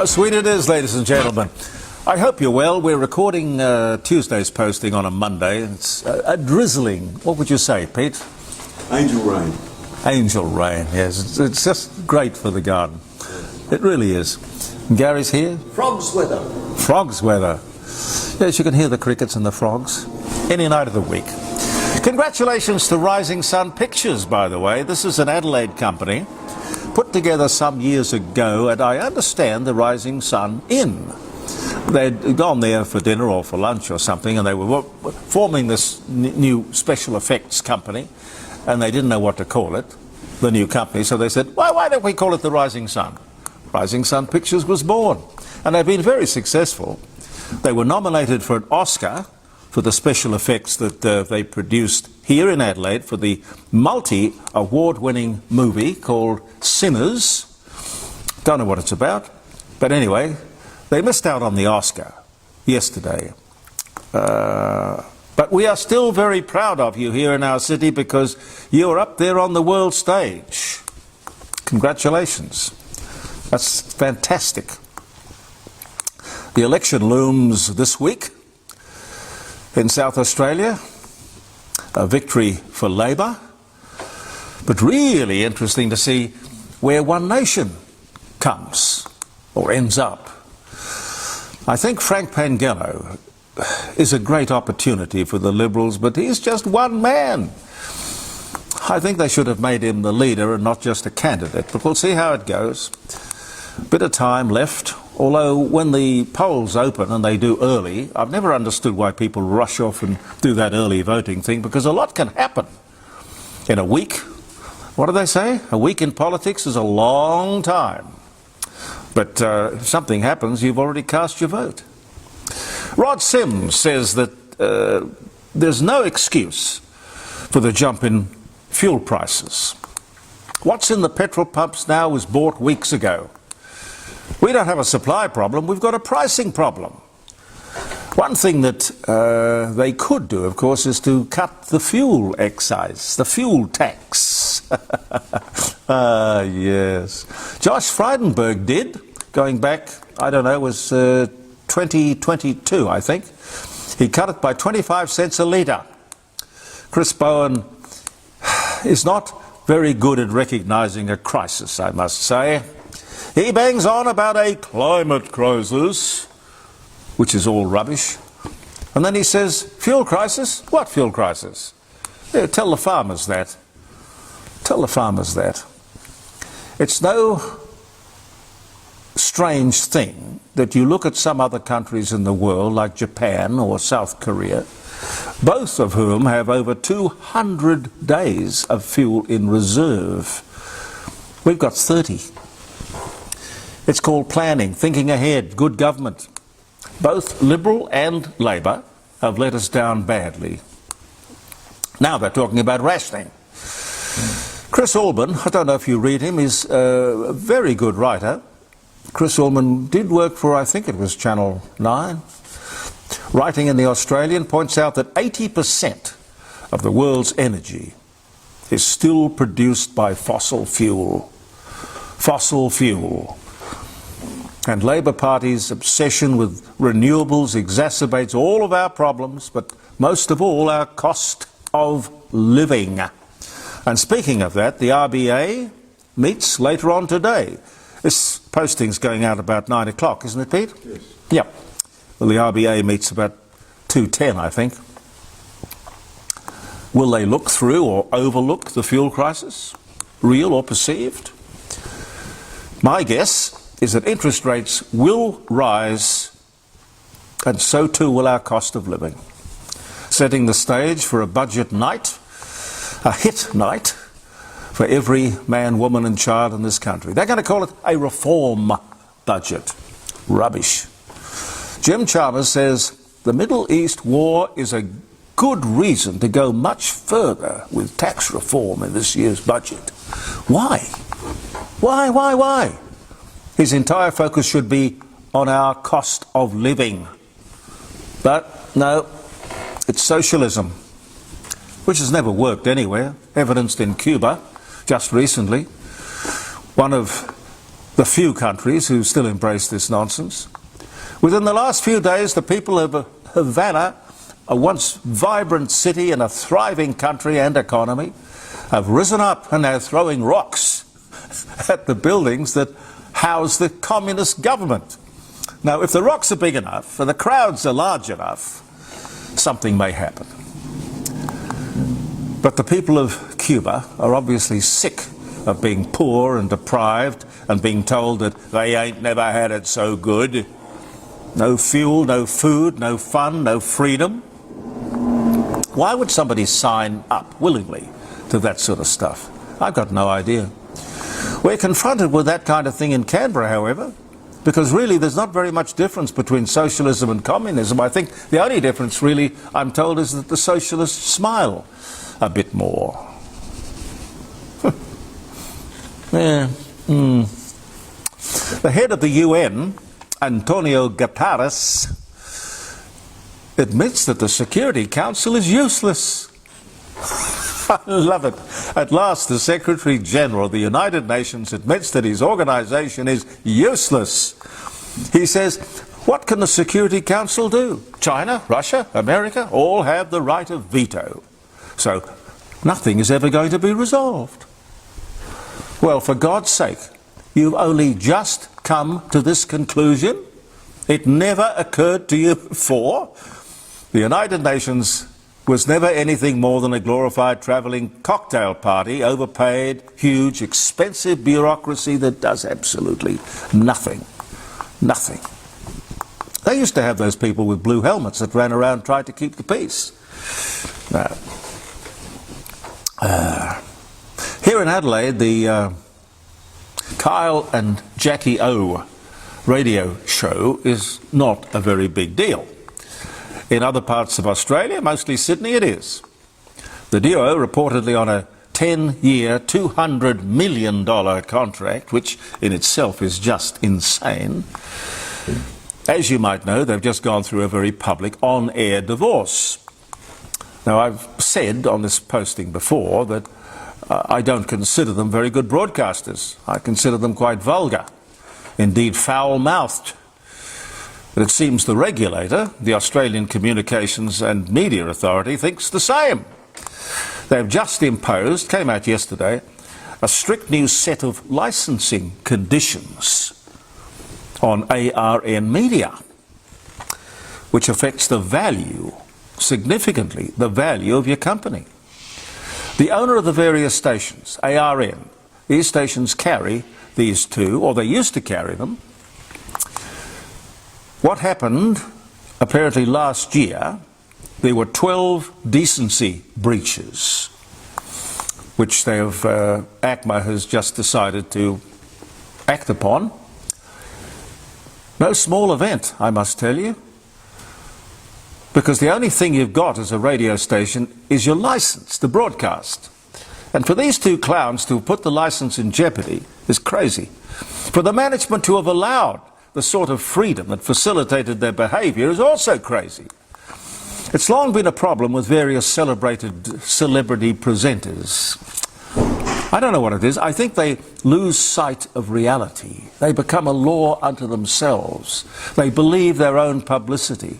How sweet it is, ladies and gentlemen. I hope you're well. We're recording Tuesday's posting on a Monday. It's a drizzling, what would you say, Pete? Angel rain. Angel rain, yes. It's just great for the garden. It really is. And Gary's here. Frogs weather. Frogs weather. Yes, you can hear the crickets and the frogs any night of the week. Congratulations to Rising Sun Pictures, by the way. This is an Adelaide company put together some years ago, and I understand the Rising Sun Inn. They'd gone there for dinner or for lunch or something, and they were forming this new special effects company, and they didn't know what to call it, the new company, so they said, why don't we call it the Rising Sun? Rising Sun Pictures was born, and they've been very successful. They were nominated for an Oscar for the special effects that they produced here in Adelaide for the multi-award-winning movie called Sinners. Don't know what it's about, but anyway, they missed out on the Oscar yesterday. But we are still very proud of you here in our city because you're up there on the world stage. Congratulations. That's fantastic. The election looms this week in South Australia, a victory for Labor, but really interesting to see where One Nation comes or ends up. I think Frank Pangello is a great opportunity for the Liberals, but he's just one man. I think they should have made him the leader and not just a candidate, but we'll see how it goes. Bit of time left, although when the polls open, and they do early, I've never understood why people rush off and do that early voting thing, because a lot can happen in a week. What do they say? A week in politics is a long time. But if something happens, you've already cast your vote. Rod Sims says that there's no excuse for the jump in fuel prices. What's in the petrol pumps now was bought weeks ago. We don't have a supply problem, we've got a pricing problem. One thing that they could do, of course, is to cut the fuel excise, the fuel tax. Yes. Josh Frydenberg did, going back, I don't know, it was 2022, I think. He cut it by 25 cents a litre. Chris Bowen is not very good at recognising a crisis, I must say. He bangs on about a climate crisis, which is all rubbish. And then he says, fuel crisis? What fuel crisis? Yeah, tell the farmers that. Tell the farmers that. It's no strange thing that you look at some other countries in the world, like Japan or South Korea, both of whom have over 200 days of fuel in reserve. We've got 30. It's called planning, thinking ahead, good government. Both Liberal and Labor have let us down badly. Now they're talking about rationing. Chris Ullman, I don't know if you read him, is a very good writer. Chris Ullman did work for, I think it was Channel 9. Writing in The Australian, points out that 80% of the world's energy is still produced by fossil fuel. Fossil fuel. And Labor Party's obsession with renewables exacerbates all of our problems, but most of all our cost of living. And speaking of that, the RBA meets later on today. This posting's going out about 9 o'clock, isn't it, Pete? Yes. Yep. Well, the RBA meets about 2:10, I think. Will they look through or overlook the fuel crisis, real or perceived? My guess is that interest rates will rise, and so too will our cost of living, setting the stage for a budget night, a hit night, for every man, woman and child in this country. They're going to call it a reform budget. Rubbish. Jim Chalmers says the Middle East war is a good reason to go much further with tax reform in this year's budget. Why? Why? His entire focus should be on our cost of living. But no, it's socialism, which has never worked anywhere, evidenced in Cuba just recently. One of the few countries who still embrace this nonsense. Within the last few days, the people of Havana, a once vibrant city and a thriving country and economy, have risen up and are throwing rocks at the buildings that house the communist government. Now, if the rocks are big enough and the crowds are large enough, something may happen. But the people of Cuba are obviously sick of being poor and deprived and being told that they ain't never had it so good. No fuel, no food, no fun, no freedom. Why would somebody sign up willingly to that sort of stuff? I've got no idea. We're confronted with that kind of thing in Canberra, however, because really there's not very much difference between socialism and communism. I think the only difference really, I'm told, is that the socialists smile a bit more. Yeah. The head of the UN, Antonio Guterres, admits that the Security Council is useless. I love it. At last, the Secretary General of the United Nations admits that his organisation is useless. He says, what can the Security Council do? China, Russia, America all have the right of veto. So nothing is ever going to be resolved. Well, for God's sake, you've only just come to this conclusion? It never occurred to you before? The United Nations was never anything more than a glorified travelling cocktail party, overpaid, huge, expensive bureaucracy that does absolutely nothing. Nothing. They used to have those people with blue helmets that ran around and tried to keep the peace. Now, here in Adelaide, the Kyle and Jackie O radio show is not a very big deal. In other parts of Australia, mostly Sydney, it is. The duo, reportedly on a 10-year, $200 million contract, which in itself is just insane. As you might know, they've just gone through a very public on-air divorce. Now, I've said on this posting before that I don't consider them very good broadcasters. I consider them quite vulgar, indeed foul-mouthed. But it seems the regulator, the Australian Communications and Media Authority, thinks the same. They've just imposed, came out yesterday, a strict new set of licensing conditions on ARN media, which affects the value, significantly, the value of your company. The owner of the various stations, ARN, these stations carry these two, or they used to carry them. What happened, apparently last year, there were 12 decency breaches, which ACMA has just decided to act upon. No small event, I must tell you, because the only thing you've got as a radio station is your license to broadcast. And for these two clowns to have put the license in jeopardy is crazy. For the management to have allowed the sort of freedom that facilitated their behaviour is also crazy. It's long been a problem with various celebrated celebrity presenters. I don't know what it is. I think they lose sight of reality. They become a law unto themselves. They believe their own publicity.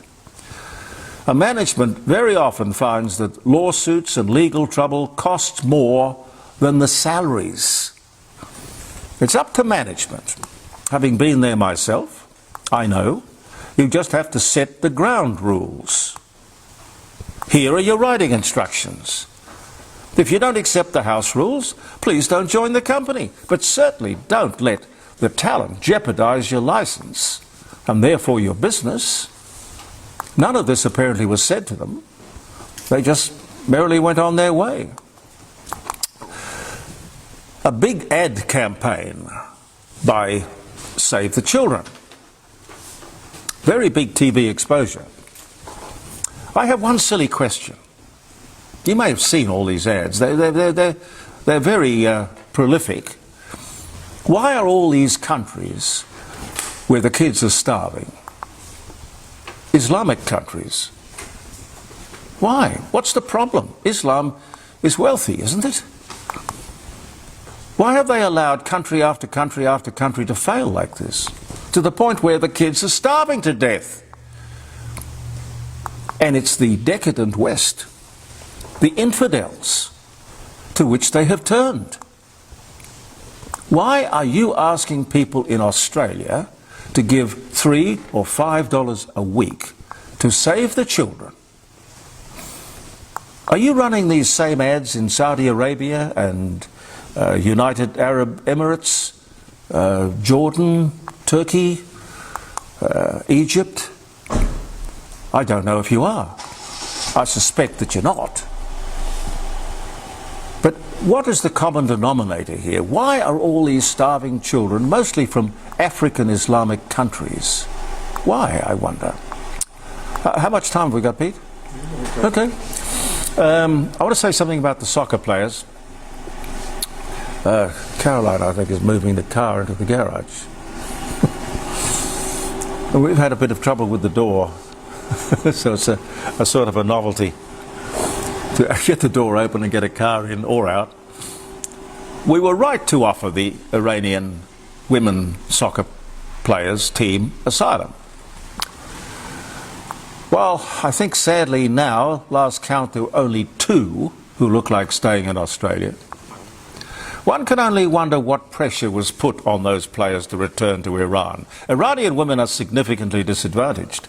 A management very often finds that lawsuits and legal trouble cost more than the salaries. It's up to management. Having been there myself, I know, you just have to set the ground rules. Here are your writing instructions. If you don't accept the house rules, please don't join the company. But certainly don't let the talent jeopardize your license and therefore your business. None of this apparently was said to them. They just merrily went on their way. A big ad campaign by Save the Children. Very big TV exposure. I have one silly question. You may have seen all these ads. They're very prolific. Why are all these countries where the kids are starving Islamic countries? Why? What's the problem? Islam is wealthy, isn't it? Why have they allowed country after country after country to fail like this, to the point where the kids are starving to death? And it's the decadent West, the infidels, to which they have turned. Why are you asking people in Australia to give $3 or $5 a week to save the children? Are you running these same ads in Saudi Arabia and United Arab Emirates, Jordan, Turkey, Egypt? I don't know if you are. I suspect that you're not. But what is the common denominator here? Why are all these starving children, mostly from African Islamic countries? Why, I wonder? How much time have we got, Pete? Okay. I want to say something about the soccer players. Caroline, I think, is moving the car into the garage. We've had a bit of trouble with the door, so it's a sort of a novelty to get the door open and get a car in or out. We were right to offer the Iranian women soccer players team asylum. Well, I think sadly now, last count, there were only 2 who look like staying in Australia. One can only wonder what pressure was put on those players to return to Iran. Iranian women are significantly disadvantaged.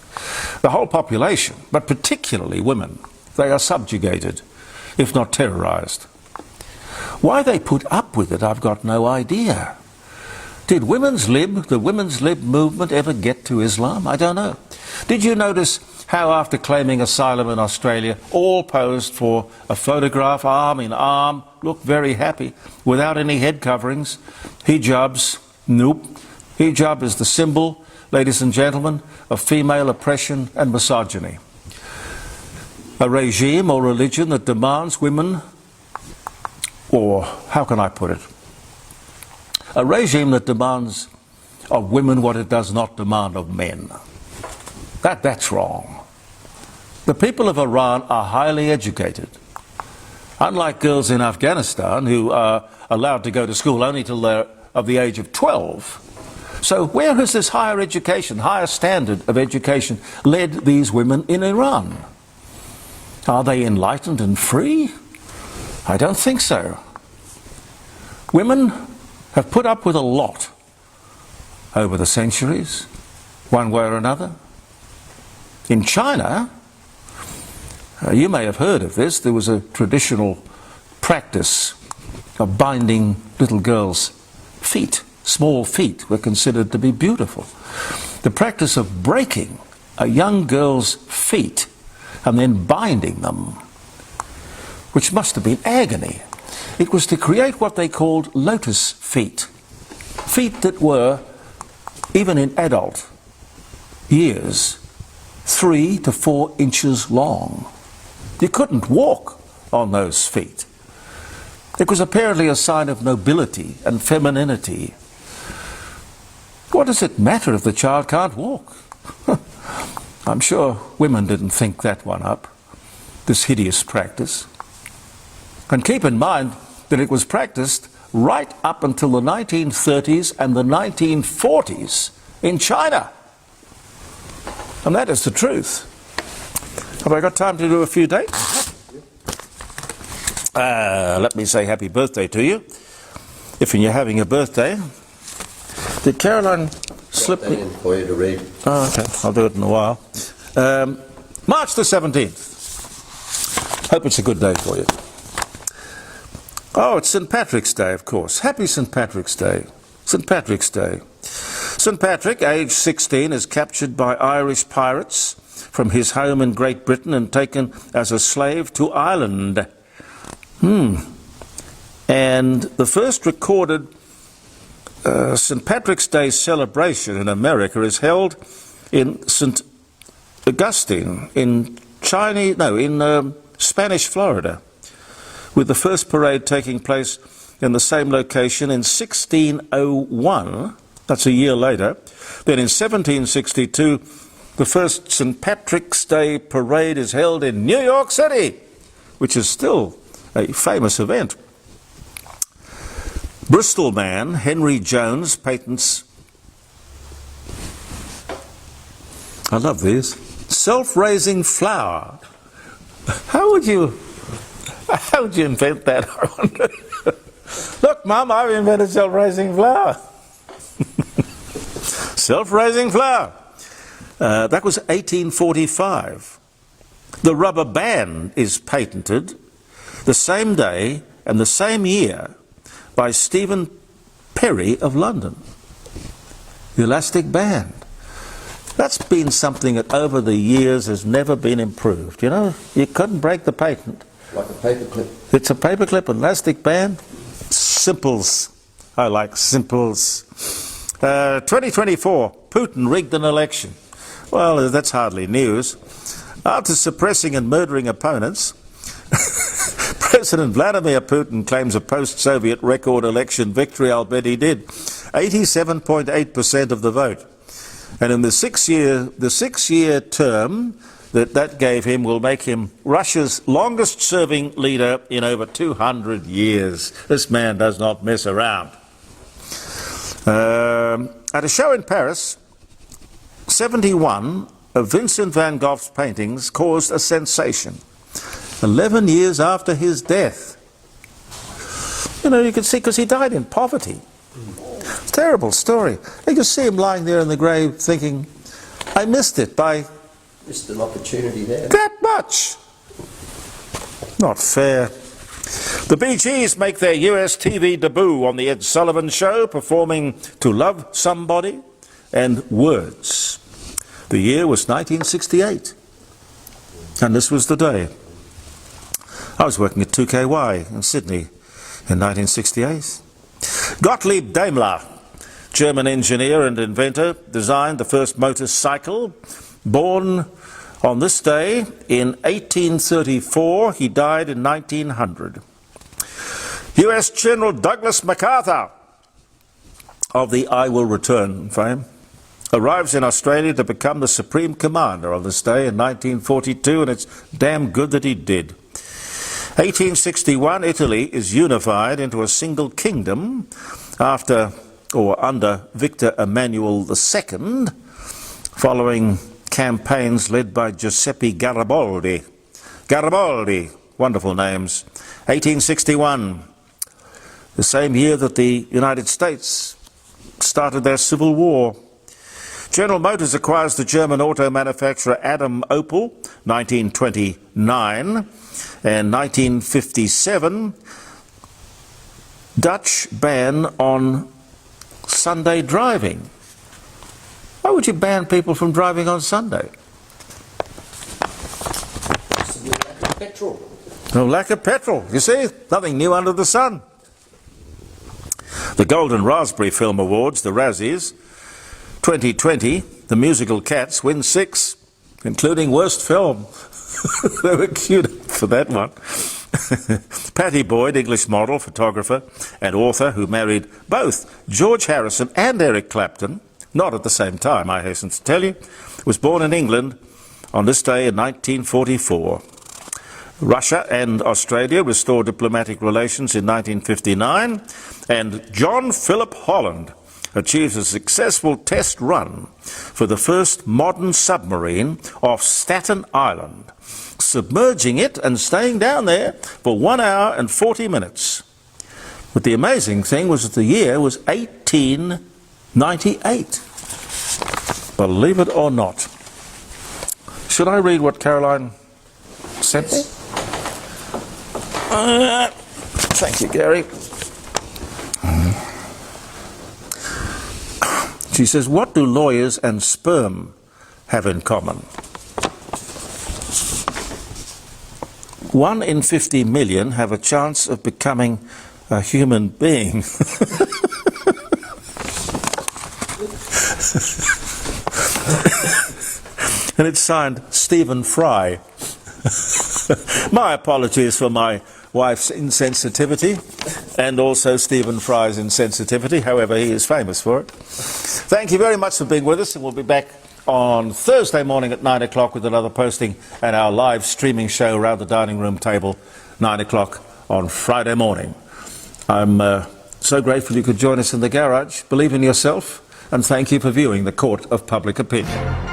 The whole population, but particularly women, they are subjugated, if not terrorized. Why they put up with it, I've got no idea. Did the Women's Lib movement ever get to Islam? I don't know. Did you notice how after claiming asylum in Australia, all posed for a photograph, arm in arm, look very happy, without any head coverings? Hijabs, nope. Hijab is the symbol, ladies and gentlemen, of female oppression and misogyny. A regime or religion that demands women, or how can I put it? A regime that demands of women what it does not demand of men. That's wrong. The people of Iran are highly educated. Unlike girls in Afghanistan who are allowed to go to school only till they're of the age of 12. So where has this higher education, higher standard of education led these women in Iran? Are they enlightened and free? I don't think so. Women have put up with a lot over the centuries, one way or another. In China, you may have heard of this, there was a traditional practice of binding little girls' feet. Small feet were considered to be beautiful. The practice of breaking a young girl's feet and then binding them, which must have been agony. It was to create what they called lotus feet. Feet that were, even in adult years, 3 to 4 inches long. You couldn't walk on those feet. It was apparently a sign of nobility and femininity. What does it matter if the child can't walk? I'm sure women didn't think that one up, this hideous practice. And keep in mind that it was practiced right up until the 1930s and the 1940s in China. And that is the truth. Have I got time to do a few dates? Let me say happy birthday to you, if you're having a birthday. Did Caroline slip me? For you to read. Oh, okay, I'll do it in a while. March the 17th. Hope it's a good day for you. Oh, it's St. Patrick's Day, of course. Happy St. Patrick's Day. St. Patrick's Day. St. Patrick, aged 16, is captured by Irish pirates from his home in Great Britain and taken as a slave to Ireland. And the first recorded St. Patrick's Day celebration in America is held in St. Augustine in Spanish Florida, with the first parade taking place in the same location in 1601. That's a year later. Then in 1762, the first St. Patrick's Day parade is held in New York City, which is still a famous event. Bristol man Henry Jones patents, I love these, self-raising flour. How would you invent that, I wonder? Look, Mum, I've invented self-raising flour. Self-raising flour. That was 1845. The rubber band is patented the same day and the same year by Stephen Perry of London. The elastic band. That's been something that over the years has never been improved. You know, you couldn't break the patent. Like a paperclip. It's a paperclip, an elastic band. Simples. I like simples. 2024, Putin rigged an election. Well, that's hardly news. After suppressing and murdering opponents, President Vladimir Putin claims a post-Soviet record election victory. I'll bet he did. 87.8% of the vote. And in the six-year term that gave him will make him Russia's longest-serving leader in over 200 years. This man does not mess around. At a show in Paris, 71 of Vincent van Gogh's paintings caused a sensation 11 years after his death. You know, you can see, because he died in poverty. Terrible story. You can see him lying there in the grave thinking, I missed it by... Missed an opportunity there. That much. Not fair. The Bee Gees make their US TV debut on the Ed Sullivan Show, performing To Love Somebody and Words. The year was 1968. And this was the day. I was working at 2KY in Sydney in 1968. Gottlieb Daimler, German engineer and inventor, designed the first motorcycle. Born on this day in 1834, he died in 1900. US General Douglas MacArthur, of the I Will Return fame, arrives in Australia to become the Supreme Commander on this day in 1942, and it's damn good that he did. 1861, Italy is unified into a single kingdom under Victor Emmanuel II, following campaigns led by Giuseppe Garibaldi. Garibaldi, wonderful names. 1861, the same year that the United States started their Civil War. General Motors acquires the German auto manufacturer Adam Opel, 1929, and 1957, Dutch ban on Sunday driving. Why would you ban people from driving on Sunday? Lack of petrol. No lack of petrol. You see, nothing new under the sun. The Golden Raspberry Film Awards, the Razzies, 2020, the musical Cats win 6, including worst film. They were cute for that one. Patty Boyd, English model, photographer, and author who married both George Harrison and Eric Clapton, not at the same time, I hasten to tell you, was born in England on this day in 1944. Russia and Australia restored diplomatic relations in 1959, and John Philip Holland achieves a successful test run for the first modern submarine off Staten Island, submerging it and staying down there for 1 hour and 40 minutes. But the amazing thing was that the year was 1898. Believe it or not. Should I read what Caroline sent me? Thank you, Gary. She says, what do lawyers and sperm have in common? 1 in 50 million have a chance of becoming a human being. And it's signed Stephen Fry. My apologies for my wife's insensitivity, and also Stephen Fry's insensitivity, however he is famous for it. Thank you very much for being with us, and we'll be back on Thursday morning at 9 o'clock with another posting and our live streaming show around the dining room table, 9 o'clock on Friday morning. I'm so grateful you could join us in the garage. Believe in yourself, and thank you for viewing the Court of Public Opinion.